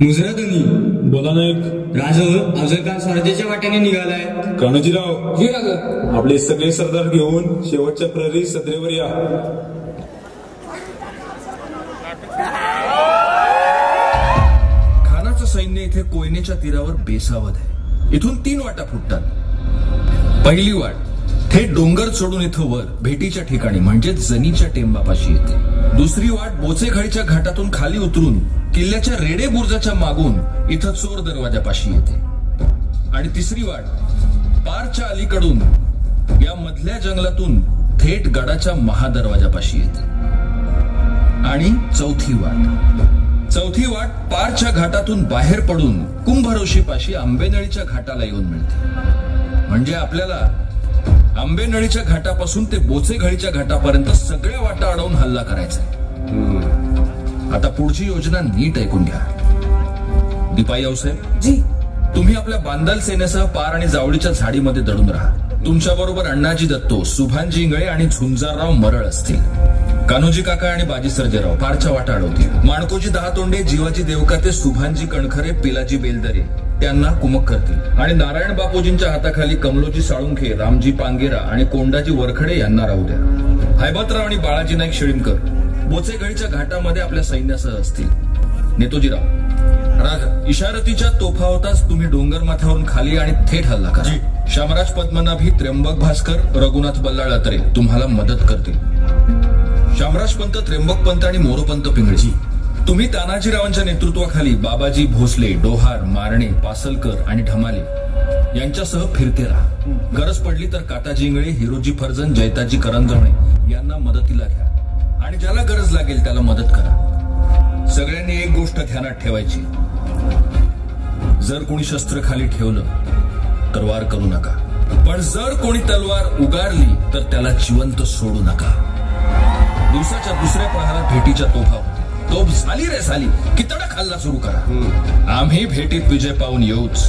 मुजराधनी बोला नायक. राज अफजलखान स्वराज्याच्या वाट्याने निघालाय. कान्होजीराव, हे राज आपले सगळे सरदार घेऊन शेवटच्या प्रहरी सत्रेवर या. खानाचं सैन्य इथे कोयनेच्या तीरावर बेसावध आहे. इथून 3 वाटा फुटतात. पहिली वाट थेट डोंगर सोडून इथं वर भेटीच्या ठिकाणी म्हणजे जनीच्या टेंबापाशी येते. दुसरी वाट बोचेखळीच्या घाटातून खाली उतरून किल्ल्याच्या रेडे बुर्जाच्या मागून इथं चोर दरवाजापाशी येते. आणि तिसरी वाट पारच्या अलीकडून या मधल्या जंगलातून थेट गडाच्या महादरवाजापाशी येते. आणि चौथी वाट पारच्या घाटातून बाहेर पडून कुंभरोशीपाशी आंबेनळीच्या घाटाला येऊन मिळते. म्हणजे आपल्याला आंबेनळीच्या घाटापासून ते बोचेघळीच्या घाटापर्यंत सगळ्या वाटा अडवून हल्ला करायचा. आता पुढची योजना नीट ऐकून घ्या. दीपाई आऊसाहेब जी, तुम्ही आपल्या बांदल सेनेसह पार आणि जावळीच्या झाडीमध्ये दडून राहा. तुमच्या बरोबर अण्णाजी दत्तो, सुभानजी इंगळे आणि झुंजारराव मरळ असतील. कान्होजी काका आणि बाजी सर्जेराव पारच्या वाटा अडवतील. माणकोजी दहातोंडे, जीवाजी देवकाते, सुभानजी कणखरे, पिलाजी बेलदरे त्यांना कुमक करतील. आणि नारायण बापूजींच्या हाताखाली कमलोजी साळुंखे, रामजी पांगेरा आणि कोंडाजी वरखडे यांना राहू द्या. हैबतराव आणि बाळाजी नाईक शिळीमकर बोचेघळीच्या घाटामध्ये आपल्या सैन्यासह असतील. नेतोजीराव, राजा इशारतीच्या तोफा होताच तुम्ही डोंगर माथ्यावरून खाली आणि थेट हल्ला करा. शामराज पद्मनाभी, त्र्यंबक भास्कर, रघुनाथ बल्लाळ अत्रे तुम्हाला मदत करतील. शामराज पंत, त्र्यंबक पंत आणि मोरोपंत पिंगळजी तुम्ही तानाजीरावांच्या नेतृत्वाखाली बाबाजी भोसले, डोहार, मारणे, पासलकर आणि ढमाले यांच्यासह फिरते राहा. गरज पडली तर काताजी इंगळे, हिरोजी फर्जन, जैताजी करंजवणे यांना मदतीला घ्या. आणि ज्याला गरज लागेल त्याला मदत करा. सगळ्यांनी एक गोष्ट ध्यानात ठेवायची. जर कोणी शस्त्र खाली ठेवलं तर वार करू नका. पण जर कोणी तलवार उगारली तर त्याला जिवंत सोडू नका. दिवसाच्या दुसऱ्या प्रहारात भेटीच्या तोफा होते. तोफ झाली रे झाली की तडक हल्ला सुरू करा. आम्ही भेटीत विजय पाहून येऊच,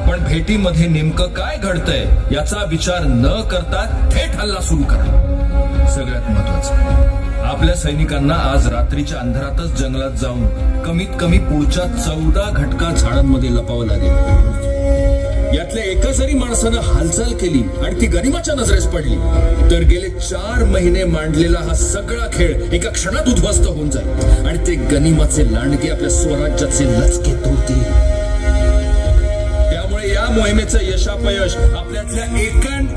पण भेटीमध्ये नेमकं काय घडतंय याचा विचार न करता थेट हल्ला सुरू करा. सगळ्यात महत्वाचं, आपल्या सैनिकांना आज रात्रीच्या अंधारातच जंगलात जाऊन कमीत कमी पुढच्या 14 घटका झाडांमध्ये लपावं लागेल. यातल्या एका जरी माणसानं हालचाल केली आणि ती गनिमाच्या नजरेस पडली तर गेले 4 महिने मांडलेला हा सगळा खेळ एका क्षणात उद्ध्वस्त होऊन जाईल आणि ते गनिमाचे लांडगे आपल्या स्वराज्याचे लचके तोडतील. त्यामुळे या मोहिमेचं यशापयश आपल्यातल्या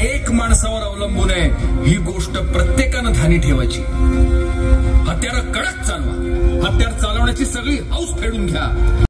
एक माणसावर अवलंबून आहे. ही गोष्ट प्रत्येकानं ध्यानी ठेवायची. हत्यारं कडक चालवा. हत्यार चालवण्याची सगळी हौस फेडून घ्या.